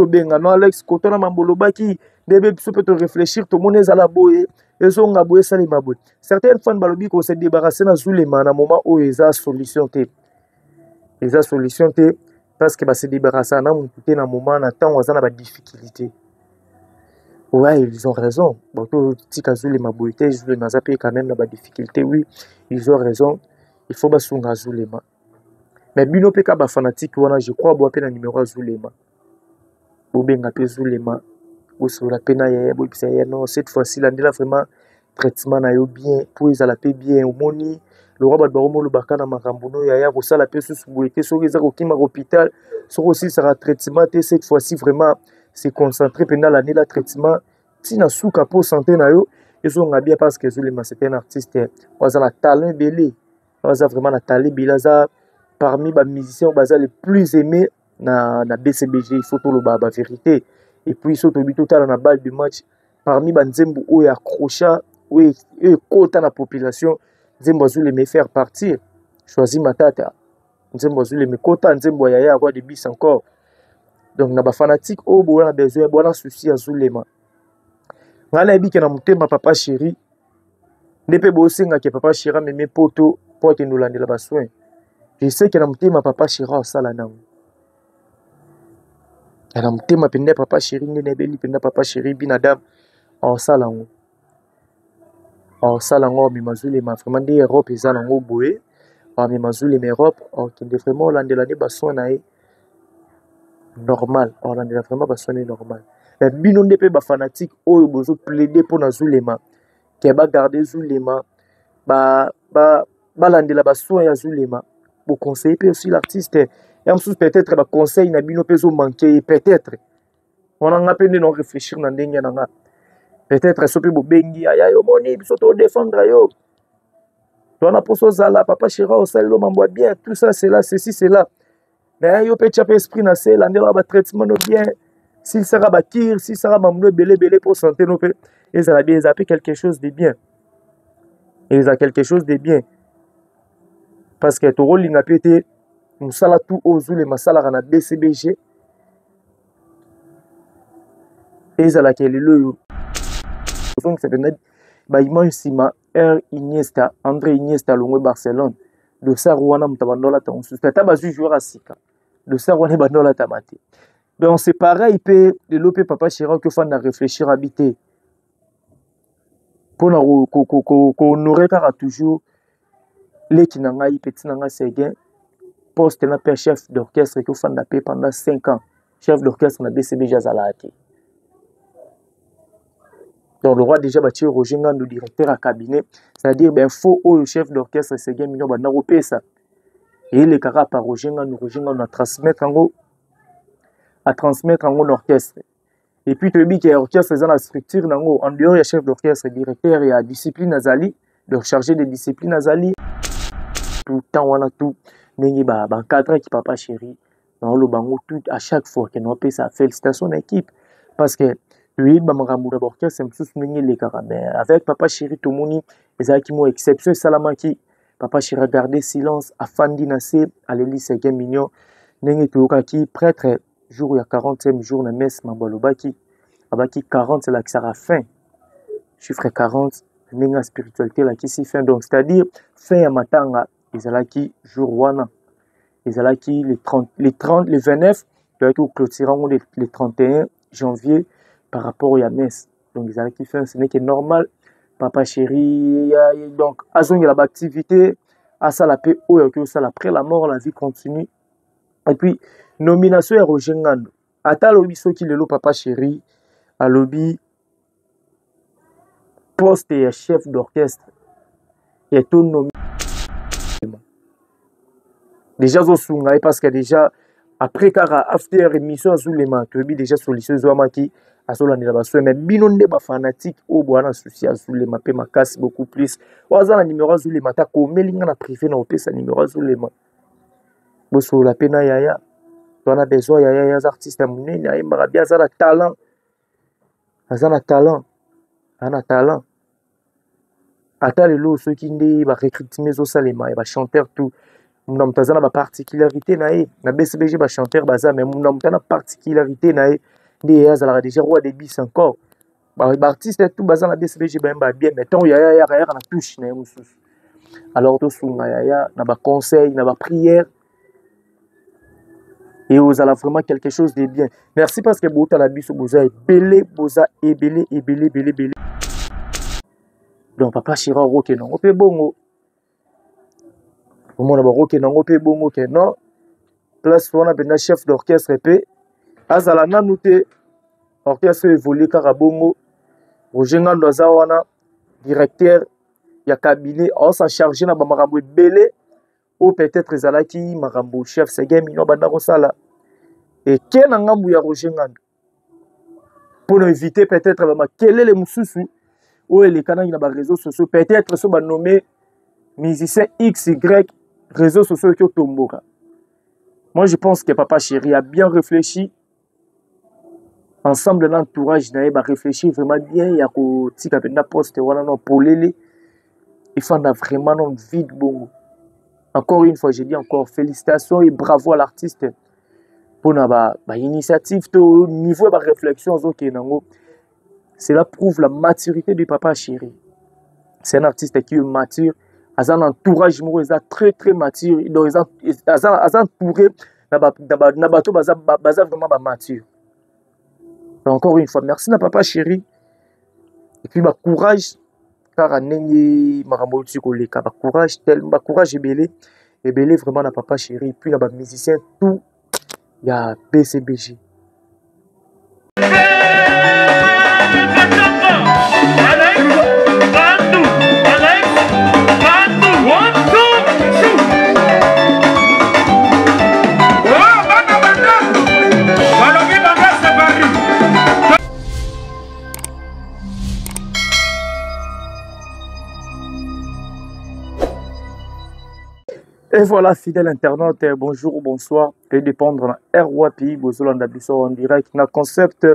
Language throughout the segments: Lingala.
benga no Alex Kotona Mambolobaki debe biso peut réfléchir tout monde ezala boye ezonga boye salima boye certaines fans balobi ko se débarrasser na Zulema na moment où eza solution te parce que ba se débarrasser na muté na moment na temps ozana ba difficulté. Ouais, ils ont raison. Bon, tout tika Zulema boye te Zulema zape quand même na ba difficulté, oui, ils ont raison. Il faut ba sunga Zulema. Mais bino pe ka ba fanatique wana je crois bo pe na numéro Zulema. Bobenga pe Zulema. Osola pena ya bobisa ya non cette fois-ci là ndela vraiment traitement na yo bien pour ils la paix bien omoni le roi baromo le bakana makambono ya ko sala pe sous boyete soki za ko kima hôpital soko aussi sera traitement et cette fois-ci vraiment c'est concentré pendant l'année la traitement tina souka pour santé na yo ils ont bien parce que Zulema c'est un artiste oza la talent belé oza vraiment la talent bilaza parmi les musiciens baza les plus aimés na BCBG il faut tout le ba vérité. Et puis surtout total na balle de match parmi banzembo ou accrocha ou kota na population nzembo Zulema faire partir choisi matata nzembo Zulema kota nzembo ya quoi de bis encore donc na ba fanatique o bo na besoin bona souci ya Zulema ngala bi ke na mutema papa chéri ndepe bo senga ke papa chéri meme poto pour que nous landela ba soin je sais que na mutema papa chéri sala nango na mutema pende papa chéri ndene beli pende papa chéri binadam en salango mi Zulema vraiment de Europe ezalango boye mi Zulema Europe kende vraiment landela ne baso na e normal landela vraiment baso na normal mais bino ndepe ba fanatique oyo bozo plaider pour na Zulema ke ba garder Zulema ba landela baso ya Zulema pour conseiller pe aussi l'artiste et en plus peut-être ba conseil na bino peso manquer peut-être on a appelé non réfléchir na ndenge na nga peut-être sopi bo bengi aya yo moni biso to défendre yo to na poso zala papa chéri au sel lo mambo bien tout ça c'est là ceci c'est là mais yo pe chapa esprit na sel andela ba traitement no bien s'il sera ba kir s'il sera mamlo belé pour santé no pe et ça bien ça fait quelque chose de bien et ça quelque chose de bien parce que to rôle n'a pété musala tout aux Zulema masala na BCBG et ça la kelelo donc c'est peut-être ba image sima Iniesta André Iniesta longwe Barcelone de Sarwana mutabandola ta on tata bazu joueur asika de Sarwana bandola tamate donc c'est pareil peut de l'opé papa chéri que fan na réfléchir habiter pour na ko honorer car toujours les qui nanga petit nanga seguin poste na père chef d'orchestre que fan na paix pendant 5 ans chef d'orchestre na BCBG Zalati. Donc le roi déjà bâti Roger Ngando directeur à cabinet, c'est-à-dire ben faut au chef d'orchestre c'est bien million bana ça. Et les cara par Roger Ngando à transmettre en orchestre. Et puis tu dis que l'orchestre est dans la structure nango en dehors il y a chef d'orchestre directeur il y a discipline azali de charger des disciplines azali tout temps on a tout nengi ba cadre qui papa chéri dans le bango tout à chaque fois que nous paye ça félicitations l'équipe parce que oui, c'est avec papa chéri tout le monde les qui m'ont exception salamaki papa chéri a gardé silence a fandi nassé à l'élise 5 millions nengi qui prêtre jour il y a 40e jour na messe mabalobaki abaki 40 c'est là que ça sera fin chiffre 40 nenga spiritualité là qui si fin donc c'est-à-dire fin ya matanga ezalaki jour wana ezalaki les 29 donc clôturant les 31 janvier par rapport à messe. Donc, ils allaient qui fait ce n'est que normal. Papa chéri, donc, à l'activité, à ça la paix, après la mort, la vie continue. Et puis, nomination à Roger Ngando. À ta lobby, ce qui est le papa chéri, à lobby, poste et chef d'orchestre. Et tout nommé. Déjà, parce que déjà, après, car after émission à Zulema, tu as déjà solution Zouamaki. Asolani la baso mais bino nde ba fanatique o bwana souci à Zulema pe makasi beaucoup plus waza na numéro Zulema ta ko melinga na privé na opesa numéro Zulema boso la pena yaya on a besoin yaya ya artiste munene ay marabia za na talent ana talent ata lelo ceux qui nde ba recrutement zo salema ba chanteur tout muna mutu aza na baparticularité na ye na BCBG bachanteur baza mais muna mutu na particularité na ye nde ye azalaka déjà roi de bis encore baartiste tout baza na BCBG bayemba bien mais ntango yaya yaka na touche na ye mosusu alors tosunga yaya na baconseil na baprière et ozala vraiment quelque chose de bien merci parce que botala biso boza ebele donc papa Chira roke nango pe bongo omona baroke nango pe bongo ke non place wana pena chef d'orchestre pe azala nanu te orchestre évolue kaka bongo Roger Ngando aza wana directeur ya cabinet s'en charger na bamakambo ebele ou peut-être ezalaki makambo chef Segemino banda kosala et ke na ngambu ya Roger Ngando pour éviter peut-être bamakelele mosusu ou elekanaki na baréseaux sociaux peut-être so banommé musicien XY réseaux sociaux qui tomboka. Moi je pense que Papa Chéri a bien réfléchi ensemble dans l'entourage na ba réfléchir vraiment bien ya ko tika penda poste wana no polele il faut vraiment non vide bongo. Encore une fois je dis encore félicitations et bravo à l'artiste pour na ba initiative to niveau ba réflexion zo ke nango. Cela prouve la maturité du Papa Chéri. C'est un artiste qui est mature. Un entourage très très mature. Donc, entouré vraiment mature. Encore une fois, merci à Papa Chéri. Et puis, courage. Car courage tellement courage est belé. Et belé vraiment à Papa Chéri. Et puis, les musiciens, tout. Il y a BCBG. Et voilà, fidèle internaute, bonjour ou bonsoir. Et dépendre de RWAPI, Bozolanda Bisso en direct. Dans concept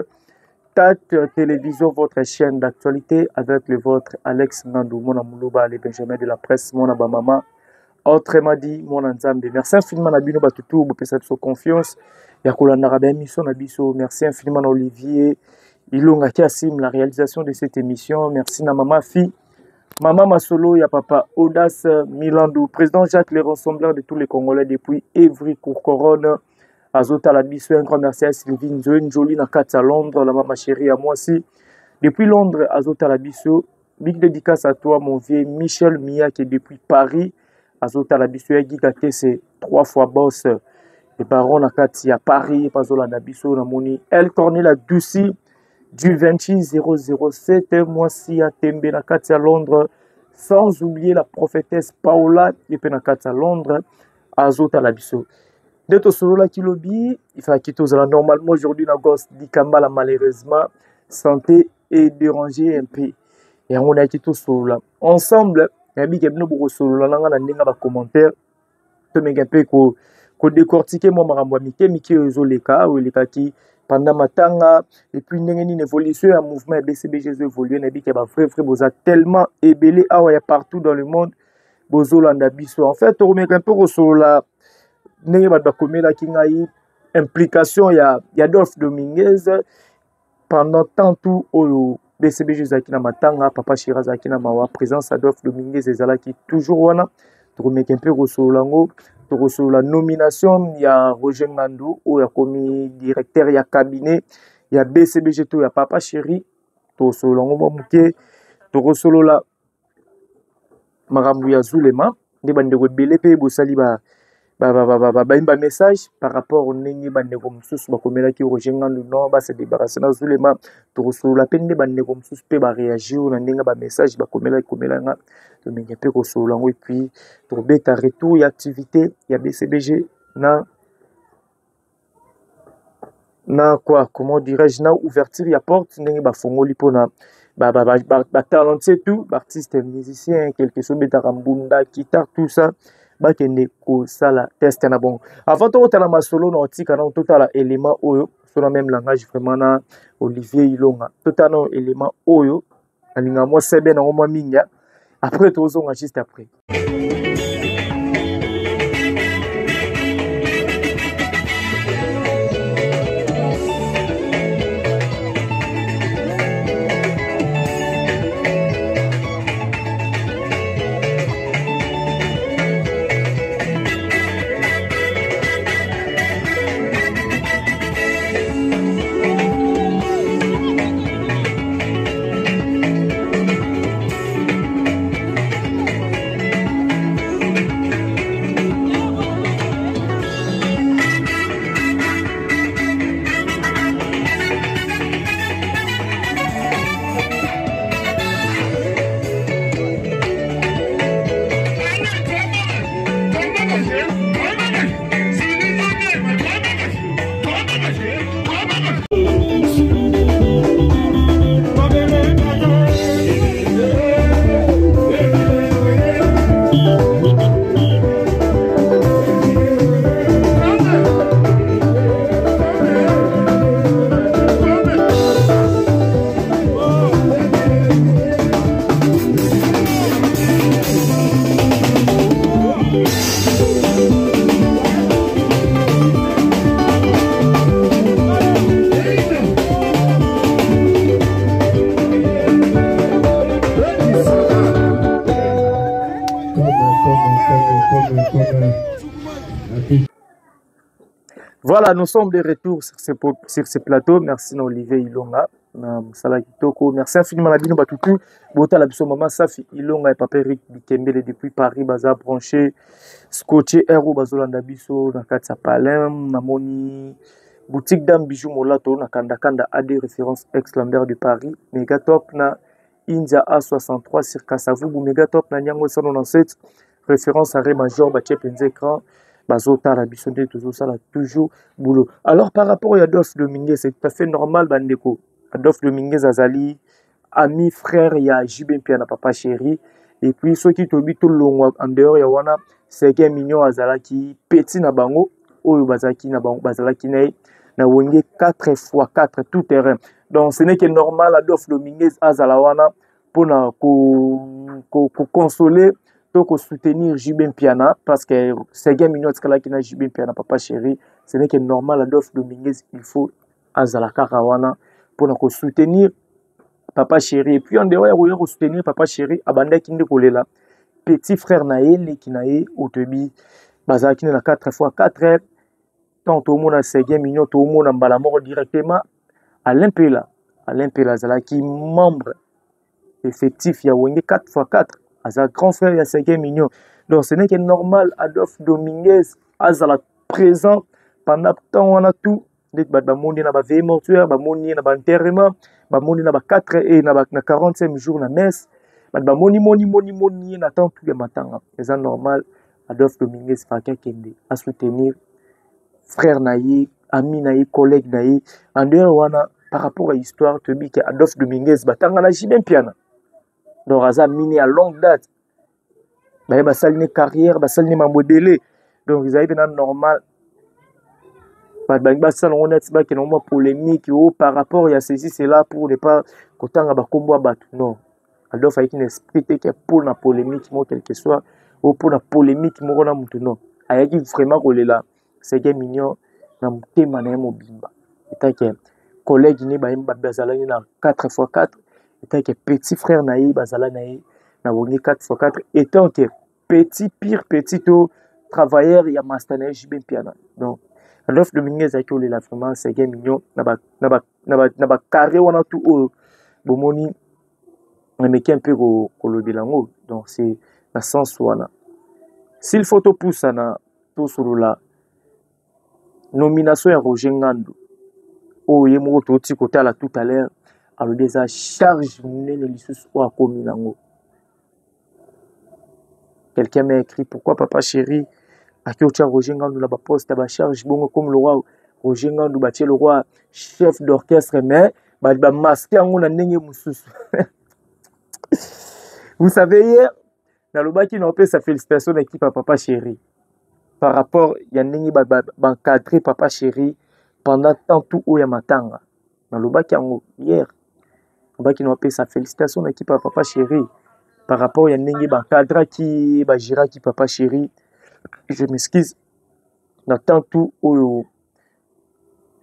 TAT Télévision, votre chaîne d'actualité avec le vôtre Alex Nandou, mon amoulouba, les Benjamin de la presse, mon abamama. Autrement dit, mon Nzambe. Merci infiniment à Bino Batutou, pour cette confiance. Yakoulanda Rabé, mission Nabiso. Merci infiniment à Olivier Ilonga Kassim, la réalisation de cette émission. Merci à Maman Fille. Maman Masolo, il y a Papa Audace Milandou, président Jacques le rassembleur de tous les Congolais depuis Évry Courcoronne, Azota la Bissou, un grand merci à Sylvine Joël Jolie Nakati à Londres, la maman chérie à moi aussi. Depuis Londres, Azota la Bissou, big dédicace à toi mon vieux Michel Mia qui est depuis Paris, Azota la Bissou, Guigate c'est 3 fois boss, et baron Nakati à Paris, Pazola la Bissou, Namoni, El Cornelia Dussi, du 26007 mois-ci à Tembe Nakati à Londres, sans oublier la prophétesse Paola et Nakati à Londres, Azota la Bissou. D'être solo la kilobi, il faut quitter normalement aujourd'hui na gosse Dikambala malheureusement santé et déranger un peu. Et on a quitté solo là. Ensemble, il y a bien beaucoup solo là na ndinga ba commentaire. To me gape ko décortiquer moi marambo miki ezoleka ou eleka ki pendant matanga et puis ndenge ni évolution un mouvement BCBG évoluer na bi ke ba vrai boza tellement ébélé awa ya partout dans le monde bozolanda biso. En fait, on remet un peu solo là. Ndenge bakomela kingai implication ya Adolphe Dominguez pendant tant tout au BCBG zaki na matanga Papa Chira zaki na mawa présence Adolphe Dominguez ezalaki toujours wana to remettre un peu rosolango to la nomination ya Roger Ngando ou ya komi directeur ya cabinet ya BCBG to ya Papa Chéri to solango momuke to solola makambo ya Zulema nde bandeko belé pe bosali ba message par rapport au ndenge bandeko mosusu bakomelaki Roger Ngando non ba se débarrasser na Zulema to solola pe nde bandeko mosusu pe ba réagir na ndenge ba message bakomelaki komelanga to mingi pe ko solola et puis to beta retour ya activité ya BCBG na quoi comment dirais-je na ouverture ya porte ndenge ba fongoli pona talenté tout artiste musicien quelque chose beta rambunda guitare tout ça bakende ko sala test na bon avant to tala masolo na tika na totala élément oyo sur le même langage vraiment na Olivier Ilonga totala élément oyo alinga mo sebe na mo minga après tozonga juste après Voilà, nous sommes de retour sur ce plateau. Merci à Olivier Ilonga. Merci infiniment à Bino Batutu. Bota la biso maman Safi Ilonga et Papa Eric Bikembele depuis Paris. Baza branché, scotché, Aero Bazolanda Biso, Nakatsa Palem, Namoni, boutique d'Am Bijou Molato, Nakanda AD référence ex-Lambert de Paris. Megatop na India A63 sur Kassavou. Megatop na Nyango 197 référence à Ré Major, Baché Penzécran. Bazota la bisonde toujours boulot. Alors par rapport à Adolphe Dominguez, c'est tout à fait normal bandeko. Adolphe Dominguez azali ami frère ya Jibin Piana papa chéri et puis ceux qui tobi tout long en dehors ya wana c'est que mignon azalaki petit na bango oyo bazaki na bango bazalaki na wenge 4x4 tout terrain. Donc ce n'est que normal Adolphe Dominguez azala wana pour consoler donc soutenir Jibin Piana parce que c'est game mignon qui na Jibin Piana papa chéri, ce n'est que normal Adolphe Dominguez il faut azala karawana pour soutenir papa chéri et puis en dehors il faut soutenir papa chéri abanda kinde kolela petit frère naeli kinae otebi bazaki na 4x4 tant au monde c'est game mignon tout le monde mbala mort directement à l'impela zalaki membre effectif ya wenge 4x4 Asa grand frère, il y a 5 millions. Donc ce n'est que normal, Adolphe Dominguez, Azala présent pendant temps on a tout. Bamoni na ba veille mortuaire, bamoni na ba enterrement, bamoni na ba 4 et na 45 jours na messe. Bamoni na temps tous les matins. C'est normal, Adolphe Dominguez Faka Kende à soutenir frère naïe, ami naïe, collègue naïe. En dehors wana par rapport à l'histoire, tu dis que Adolphe Dominguez batanga na Jibin Piana. Donc, Raza mini à longue date. Il va salir une carrière, il va salir un modèle. Donc, ils arrivent dans le normal. Il va salir une polémique par rapport à ceci, c'est là pour ne pas qu'autant de combo à battre. Non. Alors, il faut un esprit qui est pour la polémique, quel que soit, ou pour la polémique, non. Il y a vraiment que là, c'est mignon, dans le thème de Mobimba. Et que collègue, il y a 4x4. Étant que petit frère naïe bazala naïe na woni 4x4 étant que petit travailleur ya master Jibin Piana. Donc Adolphe Dominguez a que la vraiment c'est game mignon na ba carré wana tout bomoni na meki un peu ko le bilango. Donc c'est la sens wana s'il faut to pousse na to sur la nomination ya Roger Ngando yemo to ti côté là tout à l'heure. Alors déjà charge quelqu'un m'a écrit pourquoi papa chéri à qui Roger Ngandou la poste à charge bon comme le roi Roger Ngandou bâti le roi chef d'orchestre mais ba masqué en on a ndenge mususu. Vous savez hier dans le baki n'a pas sa félicitation l'équipe à papa chéri par rapport il y a ndenge ba encadrer papa chéri pendant tant tout au yamatanga dans le baki hier qui nous appelle sa félicitation l'équipe à papa chéri par rapport à Nengi Bankadra qui Bajira qui papa chéri. Je m'excuse. N'attends tout au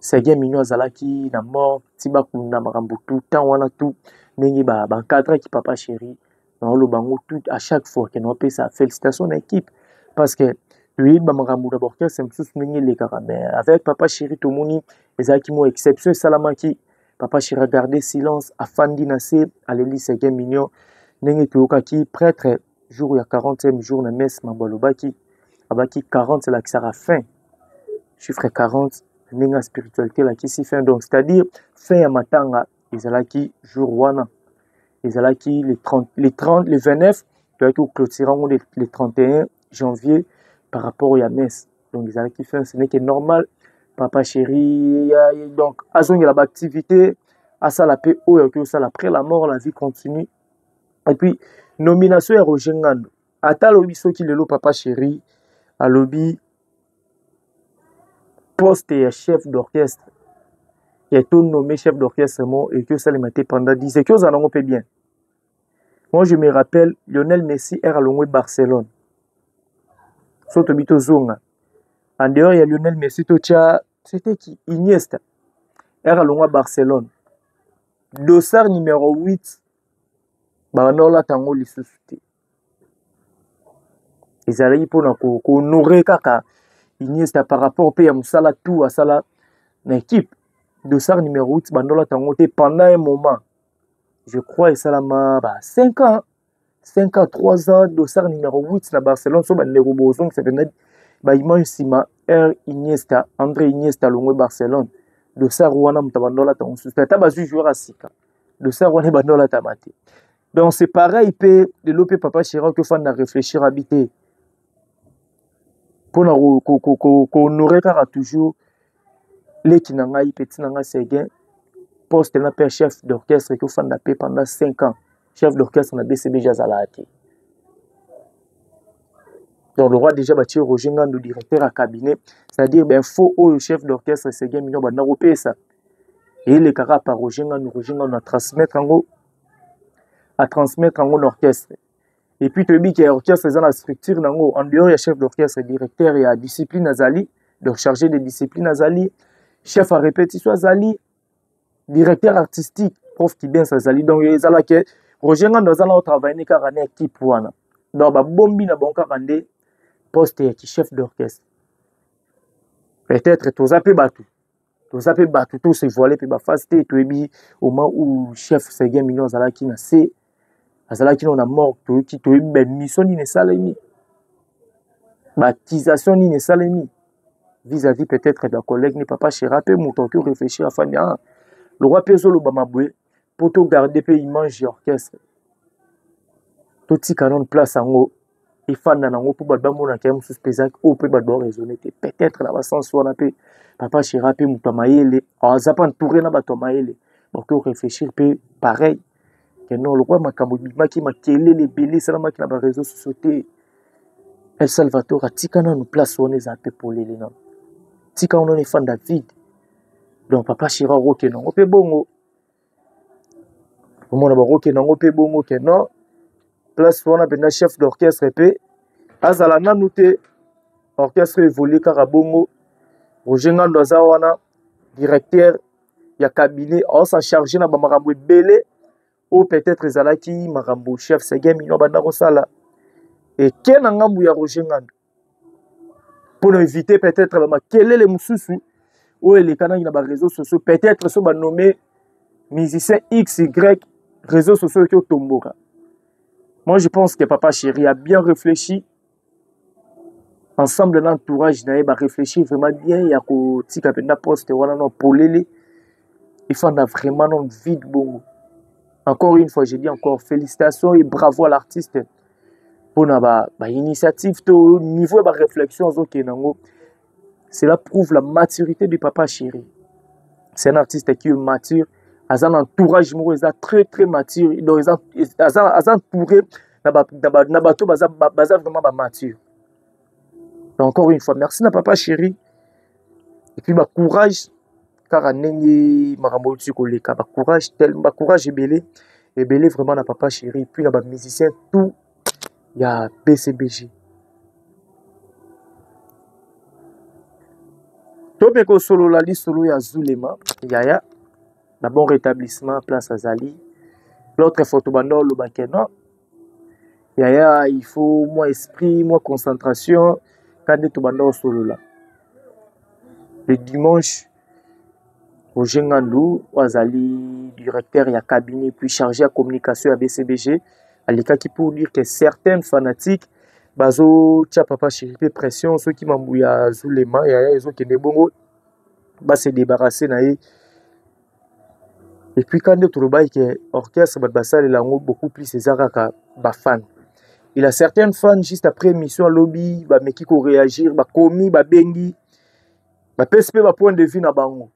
Sege Mignon Zalaki na mort Tiba Kuna Marambutu tant wana tout Nengi Bankadra qui papa chéri. Dans le bango tout à chaque fois que nous appelle sa félicitation l'équipe parce que lui Bamarambu d'abord c'est un sous Nengi les caramels avec papa chéri tout moni les akimo exception Salamaki. Papa chéri regardez silence afandi nassé à l'église Sege Mignon. Nengi Toukaki, prêtre, jour il y a 40e jour, la messe, Mambalobaki, Abaki 40, c'est là qui sera fin. Chiffre 40, Nenga spiritualité là qui s'y fin. Donc, c'est-à-dire, fin à Matanga, Izalaki, jour wana. Izalaki, les 29, tu as clôturant les 31 janvier par rapport à la messe. Donc, Izalaki fin, ce n'est que normal. Papa Chéri, donc, azongi la activité, à ça la paix, ou ça après la mort, la vie continue. Et puis, nomination à Roger Ngando. Ata lobi soki lelo Papa Chéri, à lobby, poste et chef d'orchestre. Il est tout nommé chef d'orchestre et que ça les mettait pendant 10 ans. Et que vous en avez bien. Moi, je me rappelle, Lionel Messi est à Barcelone. Soto Bito Zonga. En dehors, il y a Lionel Messi, c'était qui? Iniesta. Est à Barcelone. Dossard numéro 8. Banola Tango Lissusute. Ils allaient pour honorer Kaka. Iniesta par rapport au pays à Moussala, tout à Sala, l'équipe. Dossard numéro 8, Banola Tango, pendant un moment. Je crois, et ça l'a 5 ans. 5 ans, 3 ans, Dossard numéro 8 à Barcelone, sur le Robozon, c'est venu, Iman Sima, Iniesta, André Iniesta, Longue Barcelone, Dossard Wana Mutabandola, ton suspect, Tabazu joueur à Sika, Dossard Wana Bandola Tamate. Donc c'est pareil, de l'OP Papa Chirac, que fan à réfléchir, habiter. Pour qu'on aurait toujours les qui n'ont pas eu petit n'ont pas poste na père chef d'orchestre que fan na paix pendant 5 ans. Chef d'orchestre na BCB Jazalati. Donc le roi déjà bâti Roger Ngando directeur à cabinet, c'est-à-dire ben faut au chef d'orchestre c'est bien million bana repé ça. Et les cara par Roger Ngando à transmettre en orchestre. Et puis tu dis que l'orchestre dans la structure nango en dehors il y a chef d'orchestre directeur il y a discipline azali, donc chargé de discipline azali, chef à répétition azali, directeur artistique, prof qui bien azali. Donc il y a que Roger Ngando a travaillé car une équipe wana. Donc ba bombi na bonka kande poste qui chef d'orchestre. Peut-être tous appelés batou. Tous appelés batou tous se voiler puis ba fasté to ebi au moment où chef Seguin millions azala qui na c'est azala qui on a mort to qui to ebi mission ni salemi. Baptisation ni salemi. Vis-à-vis peut-être de collègue ni Papa Chirac peut mouton que réfléchir à faire le roi Peso le Bamaboué pour tout garder pays mange orchestre. Tout si canon place en haut. Et fan dans haut pour balba mon akem sous pesac au peut balba raisonner peut-être la sens on a peu Papa Chirac peut mutamaele en zapan touré na batamaele pour que réfléchir peut pareil que non le roi makambo qui m'a kelé les belés ça m'a qui na réseau société El Salvador a tikana nous place on est un peu pour les non tika on est fan David donc Papa Chirac ok non on peut bongo au monde ok non on peut bongo que non place on a ben chef d'orchestre pe azala nanu te orchestre évolue karabongo Roger Ngando azawana directeur ya cabinet on s'en charger na ba makambo belé ou peut-être ezalaki makambo chef Seguin mino banda ko sala et ken na ngambu ya Roger Ngando pour éviter peut-être ba quel est les mususu ou les canaux na ba réseaux sociaux peut-être so ba nommé musicien XY réseaux sociaux qui tomboka. Moi, je pense que Papa Chéri a bien réfléchi. Ensemble, l'entourage n'a pas réfléchi vraiment bien. Il y a un poste pour l'élé. Il faut vraiment vide bon. Encore une fois, je dis encore félicitations et bravo à l'artiste pour l'initiative, au niveau de la réflexion. Cela prouve la maturité du Papa Chéri. C'est un artiste qui est mature. Un entourage très très mature. Donc, ils ont entouré Nabato baza vraiment mature. Donc, encore une fois, merci na Papa Chéri. Et puis, courage, car anengi makambo koleka, courage tellement, courage et belé vraiment na Papa Chéri. Et puis, na musicien tout, il y a BCBG. Tobeko solo la li solo ya Zulema, Yaya. Un bon rétablissement, place à Zali. L'autre photo bando le bakeno. Yaya, il faut moins esprit, moins concentration. Quand tu bando solo là. Le dimanche, Roger Ngando, Zali, directeur, il y a cabinet, puis chargé à communication à BCBG. À l'écart qui pour dire que certains fanatiques, bazo, tia Papa Chéri, pression, ceux qui m'embouillent à Zulema, Yaya, ils ont qui ne bon, bah se débarrasser naïe. Et puis quand tu regardes que l'orchestre est beaucoup plus fan. Il a certains fans juste après mission à lobby, mais qui réagir, commis, bengi. bapesi mpe bapoint de vue na bango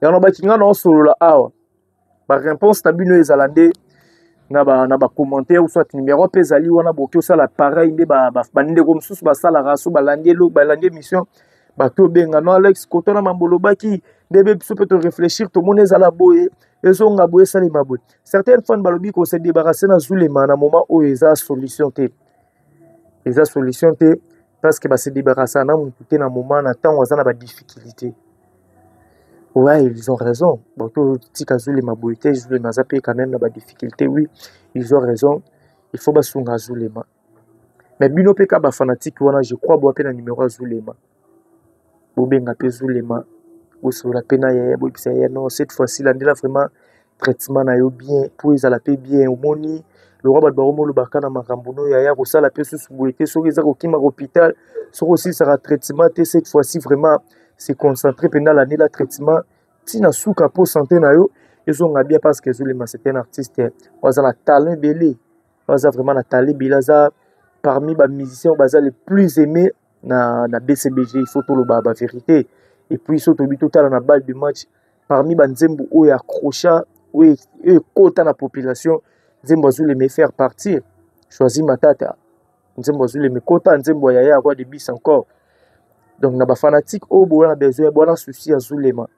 yango bakinga na osolola awa baréponse na bino ezala nde na bacommentaire ou soit numéro mpe ezali wana boki osala pareil nde bandeko mosusu basalaka so balandi émission bato obenga no Alex kotona mambo olobaki nde be biso mpe toréfléchir tomoni ezala boye ezonga boye esalema boye certaines fois balobi kose débarrasser na zulema na moment oyo eza solution te parce que base débarrasser na mutu te na moment na ntango aza na badifficulté. Ouais, ils ont raison. Bon, tout tika zulema boye te zulema aza mpe quand même na badifficulté. Oui, ils ont raison. Il faut basunga zulema. Mais bino mpe ka bafanatique wana je crois boa mpe na numéro ya zulema bobenga mpe zulema bosola mpe na yaya boyebisa yaya non cette fois-ci landela vraiment traitement na yo bien po ezala mpe bien omoni lokwa bato bakomolobaka na makambo no yaya kosala mpe susu boye te soki eza kokima hôpital soki osilisaka traitement te cette fois-ci vraiment se concentrer mpe na landela traitement ntina suka mpo santé na yo ezonga bien parce que zulema c'est un artiste aza na talent ebele aza vraiment na talent ebele aza parmi les musiciens baza les plus aimés na BCBG, il faut tout le la vérité. Et puis, surtout, total na balle de match, parmi les nzembo où accrocha, où kota la population, nzembo azou les me faire partir. Choisis Matata. Nzembo azou les me kota, nzembo yaya avoir des bis encore. Donc, na ba fanatique, oh, bon, on a besoin, bon, on a souci azou les mains.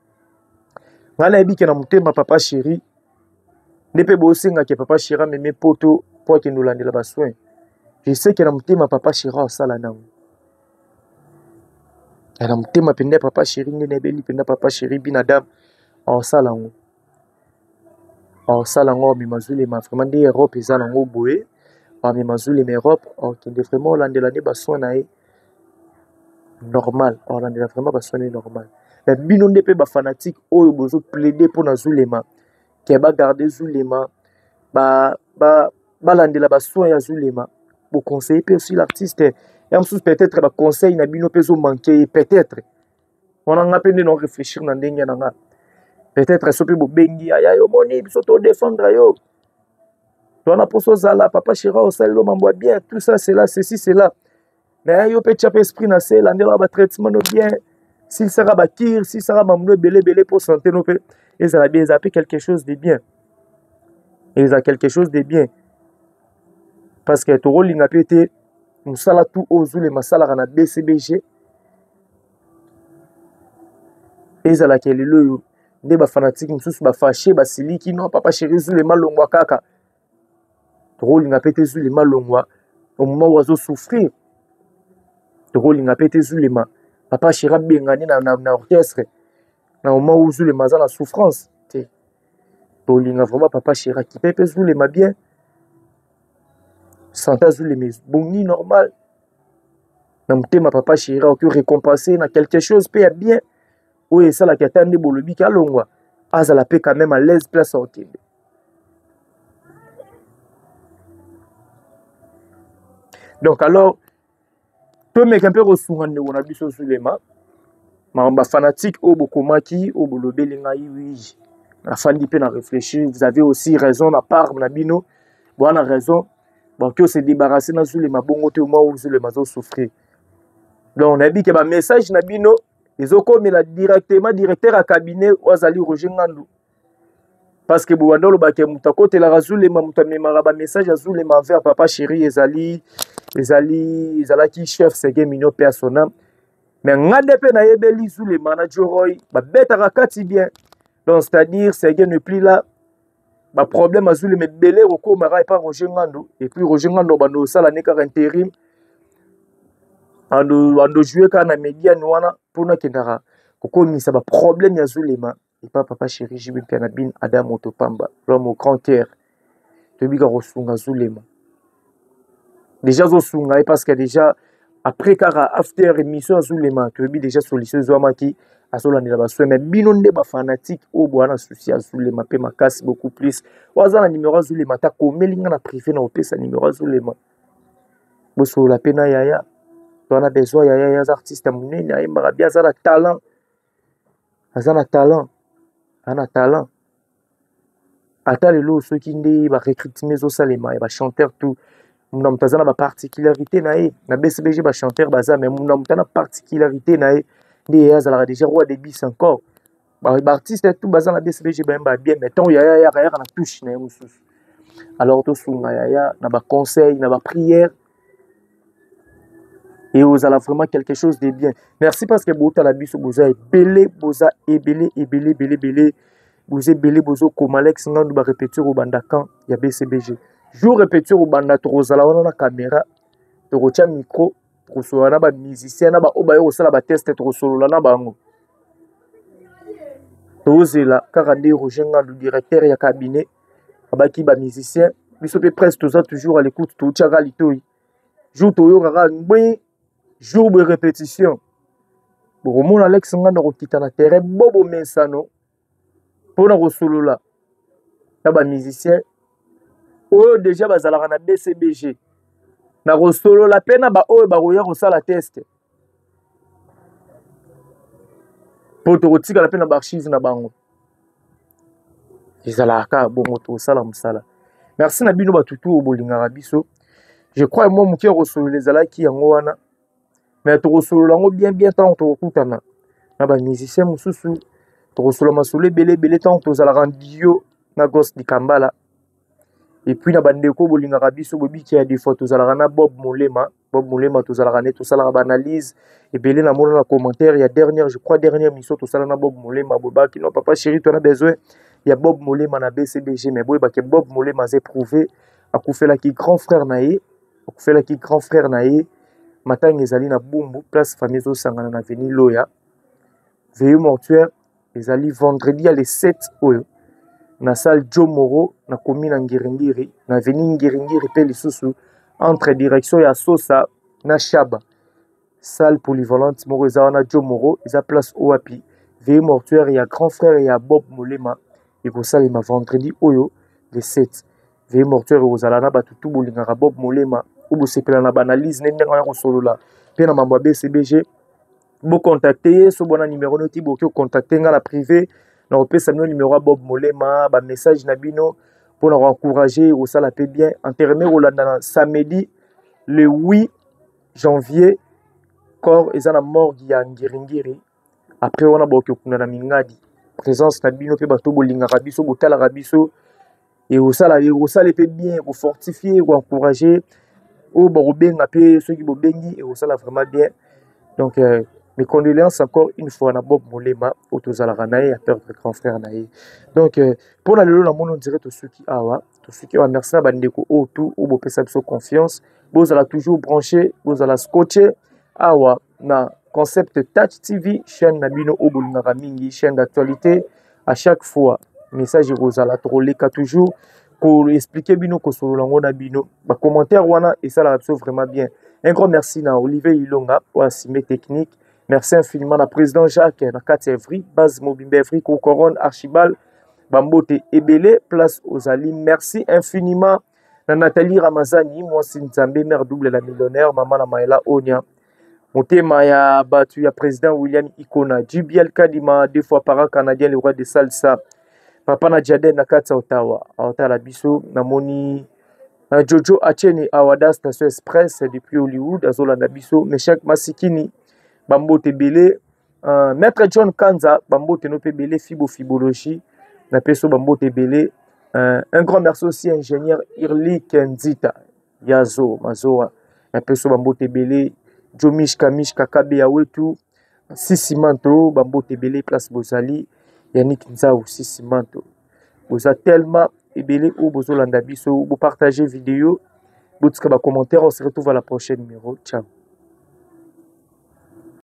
Ngana ebi ke na mutema papa chéri, nepe bosenga ke papa chéri meme poto, pour que nous landela ba soin. Je sais que na mutema papa chéri osala nango. Na mutema pende papa chéri ngene beli pende papa chéri binadam osala ngo. Osala ngo mi mazule ma vraiment de Europe ezala ngo boye. Pa mi mazule me Europe qui de vraiment landela ne ba soin na normal. Landela vraiment ba soin normal. Mais bino ndepe ba fanatique oyo bozo plaider pour na zulema. Ke ba garder zulema ba landela ba soin ya zulema. Pour conseiller aussi l'artiste peut-être ba conseil na bino peso manquer peut-être on a appelé non réfléchir na ndenge na nga peut-être sopi bo bengi aya yo moni biso to défendre yo to na poso zala papa chira o sel lo mambo bien tout ça c'est là ceci c'est là mais yo pe chap esprit na sel andela ba traitement no bien s'il sera ba kir s'il sera mamno belé pour santé no pe et ça va bien zapper quelque chose de bien et ça quelque chose de bien parce que to rôle n'a pas été musala tout aux les masala na BCBG ezala kelelo nde ba fanatique mususu ba fâché ba siliki non papa chéri zule malongwa kaka to rôle n'a pas été zule malongwa au moment où azo souffrir to rôle n'a pas été zule ma papa chéri bengani na orchestre na au moment où zule maza na souffrance te to linga vraiment papa chéri qui peut zule ma bien Santa Zule mais boni normal. Namte ma papa chéri a pu récompenser na quelque chose paye bien. Oui, ça la katande bolobi ka longwa. Aza la paix quand même à l'aise place au Québec. Donc alors to me un peu resungane on a biso Zulema. Ma fanatique au bokomaki au bolobeli ngai oui. La fandi pe na réfléchir, vous avez aussi raison na part na bino. Bon a raison. Bon, que se débarrasser na zulema bongo te moi où zulema zo souffrir. Donc on a dit que ba message na bino ezokomela directement directeur à cabinet wazali Roger Ngandu. Parce que boandolo ba ke mutakote la zulema mutamema ba message azulema vers papa chéri ezali ki chef sege minyo personnel. Mais ngande pe na yebeli zulema na Joroy ba beta kati bien. Donc c'est-à-dire sege ne plus là. Ba problème azuli me belé roko mara et pas Roger Ngando et puis Roger Ngando bando sala ne ka intérim ando jouer kana média nwana pona kendara koko misa ba problème ya zulema et pas papa chéri jibi kanabin Adam Otopamba l'homme au grand cœur te biga rosunga zulema déjà zo sunga parce que déjà après kara after émission zulema te bi déjà solution zomaki asolani la baso mais bino nde ba fanatique o bwana souci azulema pe makasi beaucoup plus wazana numéro azulema ta komelinga na privé na opesa numéro azulema boso la pena yaya on a besoin yaya ya artiste munene ay marabia azana talent ana talent ata lelo soki nde ba recrutement zo salema et ba chanteur tout muna mutazana ba particularité na BCBG ba chanteur baza mais muna mutana particularité na nde azalaka déjà roi de bis encore baartiste tout baza na BCBG bayemba bien mais ntango yaya yaka na touche na ye mosusu alors tosunga yaya na baconseil na baprière et ozala vraiment quelque chose de bien merci parce que botala biso boza ebele boza ebele boza ebele bozokoma Alex Ngandu barépétiteur obanda camp ya BCBG jour répétiteur obanda tokozala wana na caméra tokotia micro tokosolola na bamusicien na baoyo baye kosala bateste tokosolola na bango tozela kaka nde Roger Ngandu directeur ya cabinet abaki bamusicien biso mpe presque toza toujours à l'écoute toutiaka litoi jour toyokaka ngwi jour de répétition bokomona Alex Ngandu akokita na terrain bobo mesano mpona kosolola na bamusicien oyo déjà bazalaka na BCBG na kosolola mpe na baoyo bakoya kosala teste mpo tokotikala mpe na baarchive na bango ezalaka bongo tosala mosala merci na bino batutu oyo bolingaka biso je crois mwa moke ya kosolola ezalaki yango wana mais tokosolola yango bien ntango tokokutana na bamusicien mosusu tokosolola masolo ebele ntango tozalaka ndio na Gos Dikambala et puis na bandeko bolingaka biso bobiki ya des fois tozalaka na Bob Molema tozalaka ne tosalaka baanalyse ebele na mona na commentaire ya dernière mission tosala na Bob Molema bobaki non papa chéri tu as besoin ya Bob Molema na BCBG mais boyebake Bob Molema aza éprouvé akufelaki grand frère na ye matanga ezali na Bumbu place famille ezosangana na avenue Loya veillée mortuaire ezali vendredi ya le 7 oyo na salle Joe Moro na commune na Ngiringiri na avenue Ngiringiri pe lisusu entre direction ya Sosa na Shaba salle polyvalente moko eza wana Joe Moro eza place owapi veillée mortuaire ya grand frère ya Bob Molema ekosalema vendredi oyo le 7 veillée mortuaire ekozala na batutu bolingaka Bob Molema ou bosepela na baanalyse ne ndenge ya kosolola mpe na mambo ya BCBG bocontacte ye so bona numéro noti boki ocontacte nga na privé na kopesa bino numéro ya Bob Molema bamessage na bino mpona koencourage kosala mpe bien enterrement kolanda na samedi le 8 janvier corps eza na morgue ya Ngiringiri après wana boki okunda na Mingadi présence na bino mpe bato bolingaka biso botalaka biso ekosala mpe bien kofortifie koencourage oyo bakobenga mpe soki bobengi ekosala vraiment bien donc mes condoléances encore une fois na Bob Molema oyo tozalaka na ye ya perdre grand frère na ye donc mpona lelo na moni ondire tosuki awa merci na bandeko oyo tu oyo bopesa biso confiance bozala toujours branché bozala scotché awa na concept Touch TV chaîne na bino oyo bolingaka mingi chaîne d'actualité à chaque fois message ekozala tokoleka toujours koexplike bino kosolola ngo na bino bacommentaire wana esalaka biso vraiment bien un grand merci na Olivier Ilonga oyo asime technique merci infiniment na président Jacques na kati Evry base mobimba Evry Kokoron Archibald bambote ebele place ozali merci infiniment na Nathalie Ramazani mwasi nzambe mère double la millionnaire mama na Maela Onia motema ya batu ya président William Ikona JBL Kadima 2 fois par canadien le roi de salsa papa na Jaden na kati Ottawa la biso namoni Jojo Acheni awada station express depuis Hollywood azolanda biso Meshak Masikini bambote belé maître John Kanza bambote no pe belé fibologie na peso bambote belé un grand merci aussi ingénieur Irli Kenzita Yazo Mazoa na peso bambote belé Jomishka Kabe ya wetu Sisimanto bambote belé place Bozali Yannick Nzao Sisimanto boza tellement ebele ou bozolanda biso ou partager vidéo botika ba commentaire on se retrouve à la prochaine numéro ciao.